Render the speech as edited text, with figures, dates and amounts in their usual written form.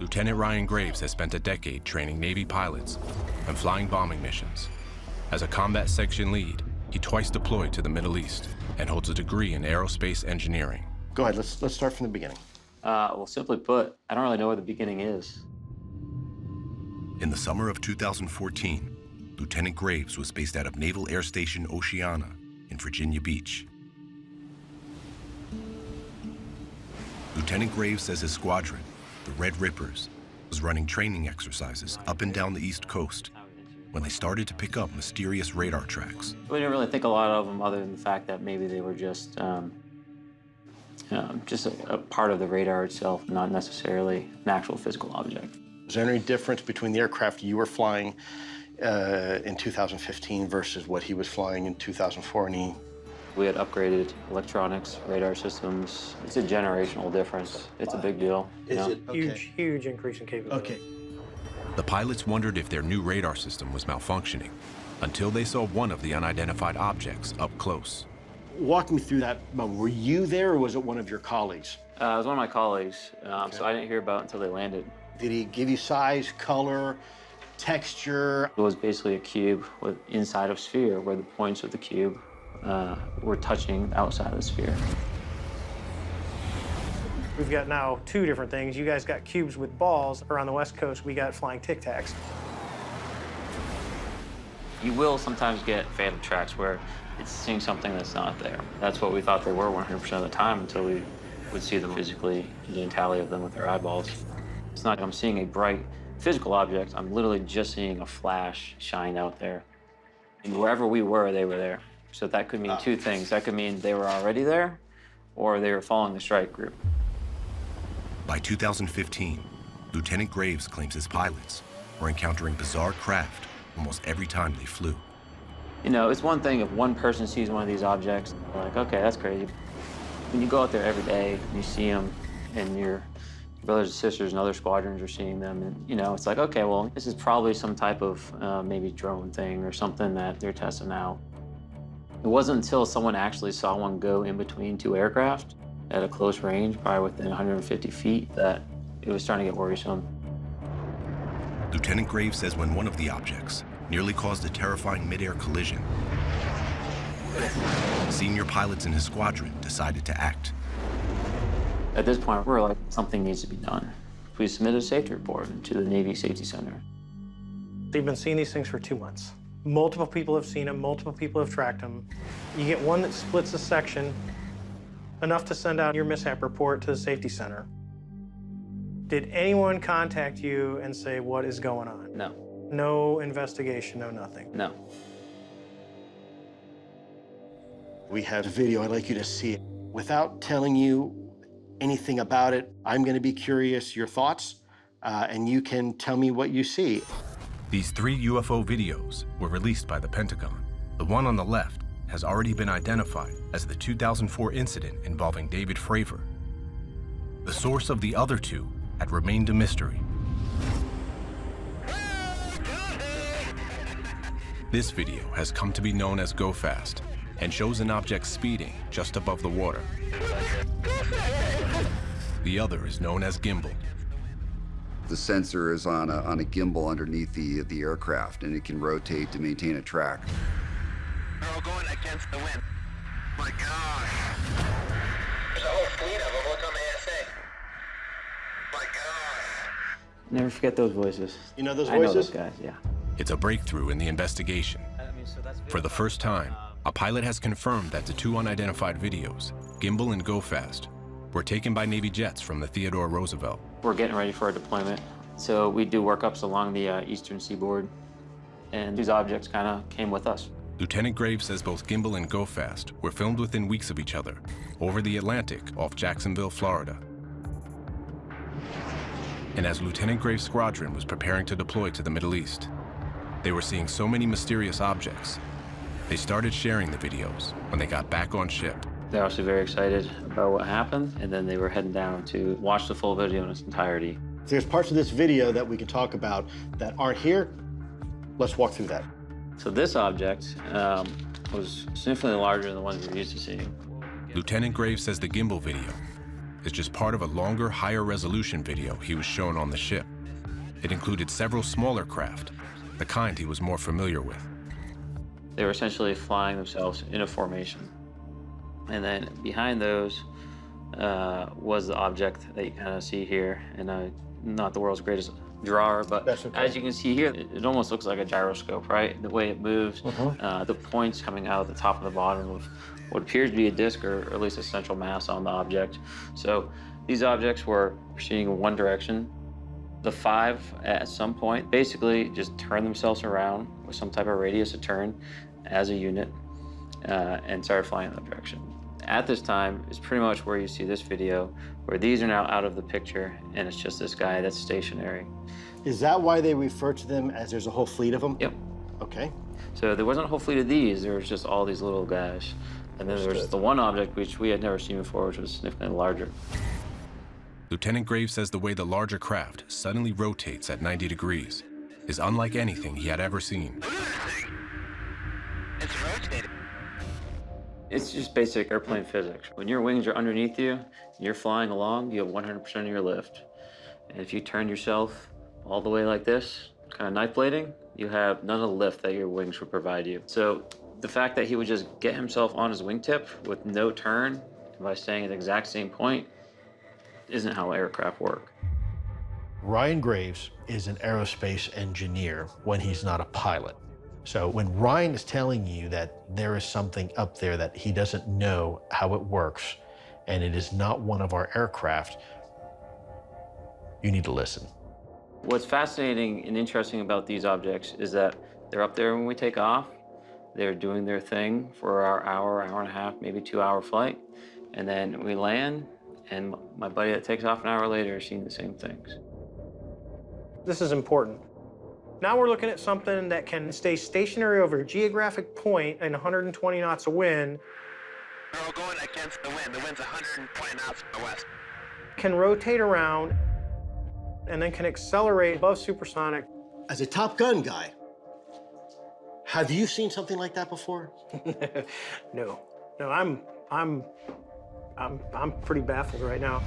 Lieutenant Ryan Graves has spent a decade training Navy pilots and flying bombing missions. As a combat section lead, he twice deployed to the Middle East and holds a degree in aerospace engineering. Go ahead, let's start from the beginning. Well, simply put, I don't really know where the beginning is. In the summer of 2014, Lieutenant Graves was based out of Naval Air Station Oceana in Virginia Beach. Lieutenant Graves says his squadron, the Red Rippers, was running training exercises up and down the East Coast when they started to pick up mysterious radar tracks. We didn't really think a lot of them other than the fact that maybe they were just a part of the radar itself, not necessarily an actual physical object. Is there any difference between the aircraft you were flying in 2015 versus what he was flying in 2004? We had upgraded electronics, radar systems. It's a generational difference. It's a big deal. Is it? Okay. Huge increase in capability. Okay. The pilots wondered if their new radar system was malfunctioning until they saw one of the unidentified objects up close. Walk me through that moment. Were you there or was it one of your colleagues? It was one of my colleagues, so I didn't hear about it until they landed. Did he give you size, color, texture? It was basically a cube with inside of sphere where the points of the cube were touching outside of the sphere. We've got now two different things. You guys got cubes with balls. Around the West Coast, we got flying Tic Tacs. You will sometimes get phantom tracks where it's seeing something that's not there. That's what we thought they were 100% of the time until we would see them physically, doing tally of them with our eyeballs. It's not like I'm seeing a bright physical object. I'm literally just seeing a flash shine out there. And wherever we were, they were there. So that could mean two things. That could mean they were already there, or they were following the strike group. By 2015, Lieutenant Graves claims his pilots were encountering bizarre craft almost every time they flew. You know, it's one thing if one person sees one of these objects, they're like, okay, that's crazy. When you go out there every day, and you see them, and your brothers and sisters and other squadrons are seeing them, and, you know, it's like, okay, well, this is probably some type of maybe drone thing or something that they're testing out. It wasn't until someone actually saw one go in between two aircraft at a close range, probably within 150 feet, that it was starting to get worrisome. Lieutenant Graves says when one of the objects nearly caused a terrifying mid-air collision, senior pilots in his squadron decided to act. At this point, we're like, something needs to be done. We submitted a safety report to the Navy Safety Center. They've been seeing these things for 2 months. Multiple people have seen them, multiple people have tracked them. You get one that splits a section, enough to send out your mishap report to the safety center. Did anyone contact you and say, what is going on? No. No investigation, no nothing? No. We have a video. I'd like you to see it. Without telling you anything about it, I'm going to be curious your thoughts, and you can tell me what you see. These 3 UFO videos were released by the Pentagon. The one on the left has already been identified as the 2004 incident involving David Fravor. The source of the other 2 had remained a mystery. This video has come to be known as Go Fast and shows an object speeding just above the water. The other is known as gimbal. The sensor is on a gimbal underneath the aircraft, and it can rotate to maintain a track. They're all going against the wind. My gosh. There's a whole fleet of them. Look on the ASA. My gosh. Never forget those voices. You know those I know voices? those guys, yeah. It's a breakthrough in the investigation. For the first time, a pilot has confirmed that the 2 unidentified videos, Gimbal and Go Fast, were taken by Navy jets from the Theodore Roosevelt. We're getting ready for a deployment. So we do workups along the eastern seaboard, and these objects kind of came with us. Lieutenant Graves says both Gimbal and Go Fast were filmed within weeks of each other over the Atlantic off Jacksonville, Florida. And as Lieutenant Graves' squadron was preparing to deploy to the Middle East, they were seeing so many mysterious objects, they started sharing the videos when they got back on ship. They're also very excited about what happened, and then they were heading down to watch the full video in its entirety. There's parts of this video that we can talk about that aren't here. Let's walk through that. So this object was significantly larger than the ones we're used to seeing. Lieutenant Graves says the gimbal video is just part of a longer, higher resolution video he was shown on the ship. It included several smaller craft, the kind he was more familiar with. They were essentially flying themselves in a formation. And then behind those was the object that you kind of see here. And not the world's greatest drawer, but That's okay. as you can see here, it almost looks like a gyroscope, right? The way it moves, the points coming out of the top and the bottom of what appears to be a disc, or at least a central mass on the object. So these objects were proceeding in one direction. The 5, at some point, basically just turned themselves around with some type of radius of turn as a unit and started flying in that direction. At this time is pretty much where you see this video, where these are now out of the picture, and it's just this guy that's stationary. Is that why they refer to them as there's a whole fleet of them? Yep. Okay. So there wasn't a whole fleet of these, there was just all these little guys. And then there was the one object which we had never seen before, which was significantly larger. Lieutenant Graves says the way the larger craft suddenly rotates at 90 degrees is unlike anything he had ever seen. It's rotating. It's just basic airplane physics. When your wings are underneath you, and you're flying along, you have 100% of your lift. And if you turn yourself all the way like this, kind of knife blading, you have none of the lift that your wings would provide you. So the fact that he would just get himself on his wingtip with no turn by staying at the exact same point isn't how aircraft work. Ryan Graves is an aerospace engineer when he's not a pilot. So when Ryan is telling you that there is something up there that he doesn't know how it works, and it is not one of our aircraft, you need to listen. What's fascinating and interesting about these objects is that they're up there when we take off. They're doing their thing for our hour, hour and a half, maybe 2-hour flight. And then we land, and my buddy that takes off an hour later is seeing the same things. This is important. Now we're looking at something that can stay stationary over a geographic point in 120 knots of wind, We're all going against the wind. The wind's 120 knots from the west. can rotate around, and then can accelerate above supersonic. As a Top Gun guy, have you seen something like that before? No, I'm pretty baffled right now.